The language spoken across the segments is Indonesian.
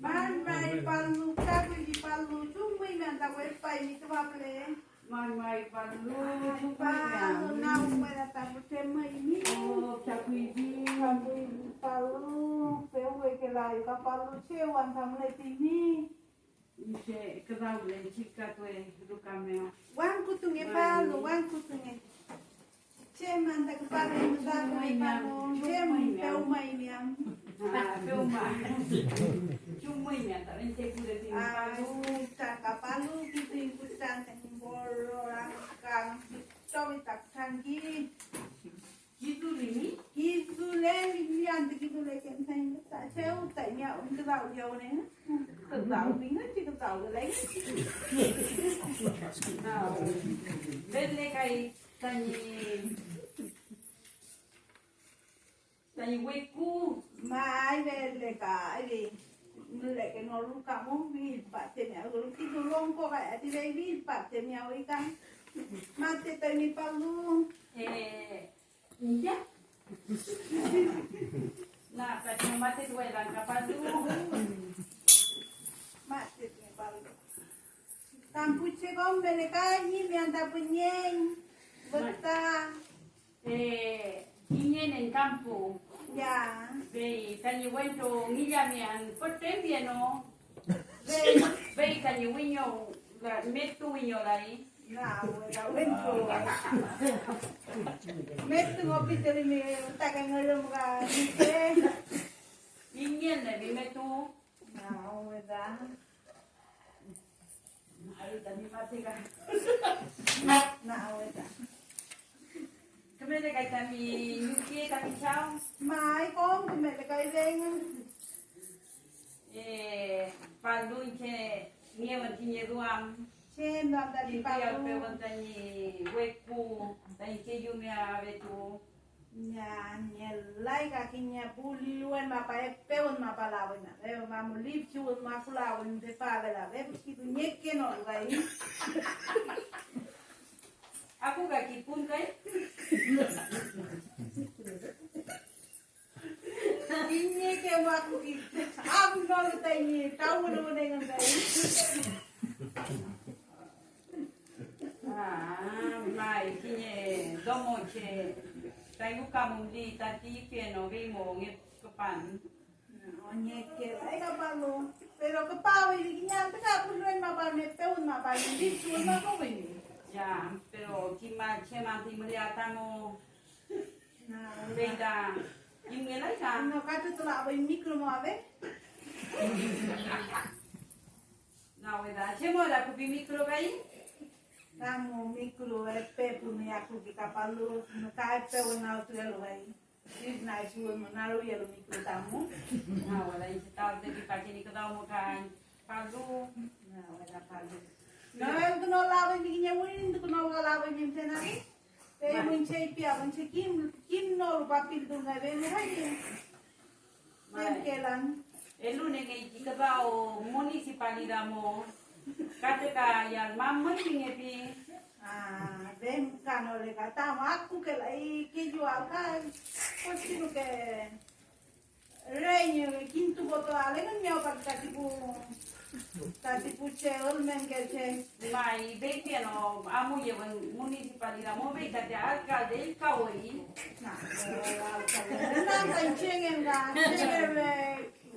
Man mai palu kaku di palu cumi manta wes pai ni tuwa ple. Mai palu Palu nau mera tamu tema ini. Oh, cakuidi. Palu pewe ke lai ka palu cewan tamu le tini. Ise kerau le chika tu rukameo. Wan kutunge palu, wan kutunge. Ceman tak palu tak mai palu, cem peu mai niam. Peu mai. Cuma ini tak nanti kuda tinggi palu. Tak palu kita ikutan orang kang coba tak canggih. Gitu ini. Gitu le, ini anti gitu le kan saya tak tahu tak nyawa untuk tahu jauh ni. Tahu bingung sih tahu lagi. Nah, beli kai tani weku. Mai beli kai. Mulai ke nolu kamu bil patenya, kalau kita longko kayak di bil patenya ikan. Mati tani palu. Iya. Nah, tadi mati dua orang kapal dulu. Mati tani palu. Kampuche kom mereka ini yang tak punya. Beta. Ingin en campo. Ya. Ve, tani wento ngilamian potemiano. Ve, tani winyo, metu winyo lari. Nah, wala wento. Metu ngopi tadi me takkan ngelum ka nite. Ingin le metu. Nah, wala. Ayo tani mati ka. Nah, wala. Kemana kata mi nyuki kami chao. Mai kom mereka ini. Palu ke nyewan tinye ruam. Cem dah tadi Dia palu. pewan tani weku, tani keju mea betu. Ya, nyelai kakinya buluan mapa peun mapa lawan. Mamu lip cuut maku lawan depan lah. Begitu nyeken orang lain. Aku kaki pun kai. Ini ke aku itu. Aku nol tanya, tahu lu dengan saya. Mai kini domo che. Tayu kamu di tadi piano bimo ngep kepan. Nyeke, ay kapalo. Pero kapaw ini nyata ka puluan mapa me peun mapa lip cuut maku ini. Ya, pero kima cema ti melihatmu. Nah, Beda. Imela kan. no kata tu lah abang mikro mau abe. Nah, beda. Cema ada kupi mikro kai. Kamu mikro pe punya aku di kapal lu, kai pe wana tu lu hai. Ini naik cuut menaruh ya lu mikro tamu. Nah, wala isi tahu tadi pagi ni kita mau kan palu. Nah, wala palu. Nah, itu no lawan bikinnya win, itu no lawan yang senari. Pe muncai pia, muncai kim no lupa pintu ngai be hai. Kelan. Elu nengai kita tahu municipalidad mo. Kata yang mama pingepi. Ah, ben kano le kata aku ke lai ke jual kan. Kau ke rey quinto boto ale kan nyawa pakai tatipu cewek mengkerja. Mai beti ano amu ye municipalidad mo beti kata alcalde kawai. Nah, nanti cengen kan, cengen le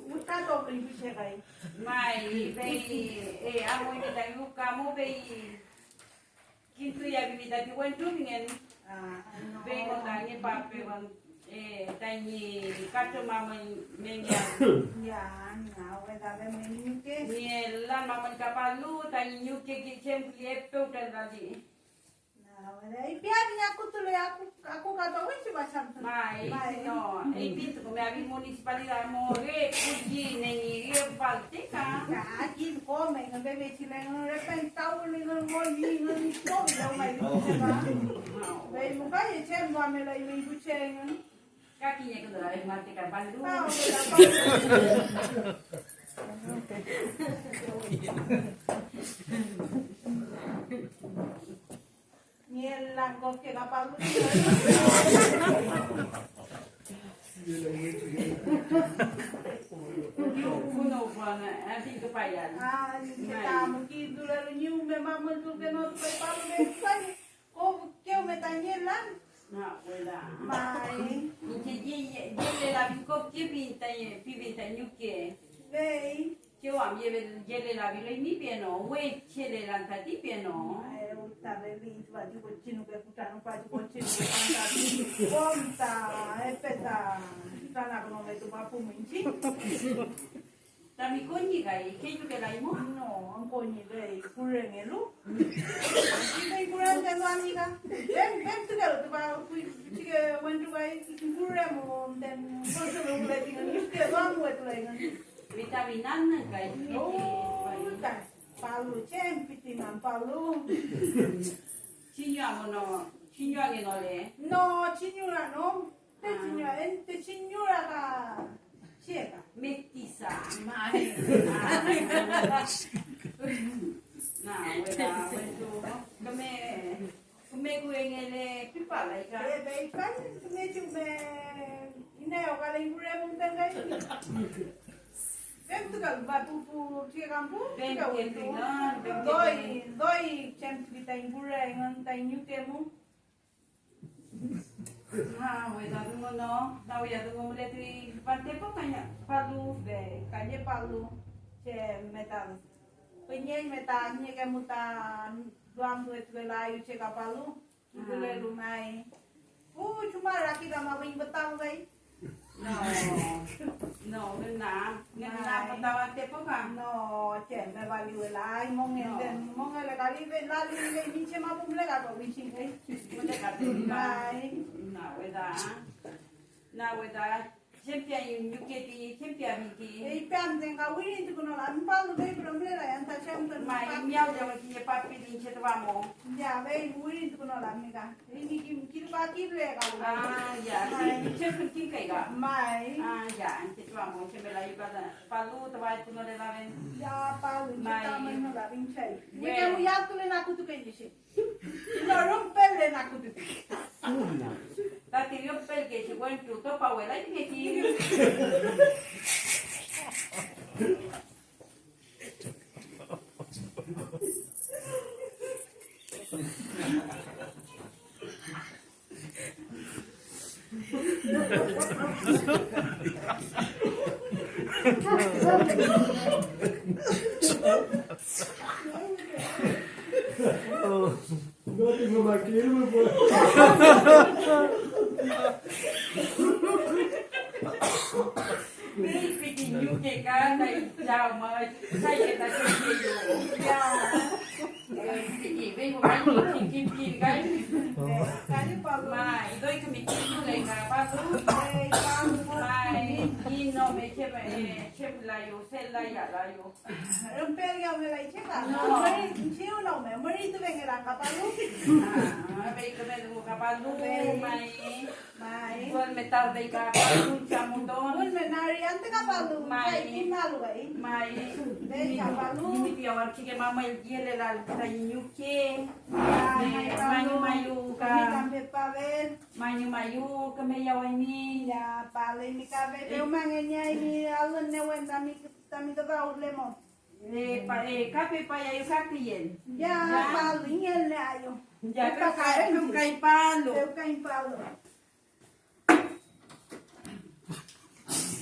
uta to beli cekai. Mai beti amu ini dari kamu beti. Kintu ya bimi tadi wentu mingen. Beti kontanya pape wan tanya kata mama mengian. Ya, nah, weda le menyuke. Ni lan mama kapalu tanya nyuke kicem liepe udah tadi. Nah, weda biarnya aku tuh le aku kata wes macam tu. Mai no, pintu kami abi municipalidad mo puji nengi palte ka. Aquí come, no bebe chile, no repente tahu ni no molli, no ni todo, no mai buceba. Bei muka ye cem ba me la ye buceng. Kakinya ke dalam mati ka bandu. Tahu Nielang kok ke kapal. Kuno con así tu payal. Ah, que tá aqui durante nenhum me mamãe do que não foi para o meu pai. Como que eu me tanhei lá? Não, cuida. Mãe, E que ele lá ficou que pinta nuke. vem. Que eu amo ele lá vila ni piano, we ele lá tá di piano. Eu estava ali, vai de continuo que putar no pai de continuo. Conta, é peta. Tá na não vai tomar por mim. Tapi kau ni kai, kau juga lagi mo? No, ang konyi gay, kurang elu. Hindi kurang telo amiga. Ven tu kalau tu ba, sige wantu gay kurang mo, then boso lo lagi ngan, sige bang mo tu lagi ngan. Vitaminan kai. Oh, kan. Palu cempiti man palu. Sinyang mo, sinyang yang oleh. No, chinyura no. Te chinyura ka. Siapa? Mestiza. Mai. Nah, wala, wento. Kami kuengele pipa lai ka. Baik kan, medyo me inayo ka lang gure mong tangay. Vem tu gal batu pu tia kampu. Vem tingnan, vem doi champ kita gure ngan tay nyuke mo. Ha, wala tungo no. Tahu ya tungo mulai tri parte pa kanya palu. Be, kanye palu. Che metal. Penyeng metal nye ke muta duam tu itu layu che kapalu. Gule lumai. Cuma raki sama wing betang bay. No, ngena patawa te pa ka. No, che me vali welai mong enden mong ele kali be lali le ni che ma bum le ka ko wing bay. Mulai kate mai. Na weda. Champion yung UK champion biki. Ei pam den ka wini tu kono la palu be problem la anta champion. Mai miau jawa kiye papi din che mo. Ya be wini tu kono la miga. Ini kim ba ki le ka. Ah, ya. Champion kin kai ga. Mai. Ah, ya, che mo che me la iba palu tawai tu no le laven. Ya palu kita Mai. men la vin chai. Ni Well. ke mu ya tu le na ku tu ke ni. No romper le na ku tu. Tati yo pel que se buen tuto pa abuela y que aquí. No tengo maquillo, pues. Ni pitinho que cada e tchau, mas sai que tá cheio. E vem com que gai. Kali palu. Mai, doi que me quis legal, pasu. Ei palu. Mai, e não me che la yo, se la ya la yo. Romper ya me la cheka. No. Mari chiu no me. Mari tu venga la ka palu. Ah, vei que me do capalu, mai. Mai. Igual me tarde ka pasu chamundon. Un menari ante ka palu. Mai. Mai malu bai. Mai, Vei ka palu. ini dia war que mama el quiere la tanyuke. Mayu Mayu ka. ka. Kami pavel. Mayu que me yawa ini. Ya pale mi kabe. Eu mangenya ini alun ne wen tami ka ba lemon. Kape pa ya sakien. Ya palu ngel ne ayo. Ya ka kai palo. Eu ka impalo.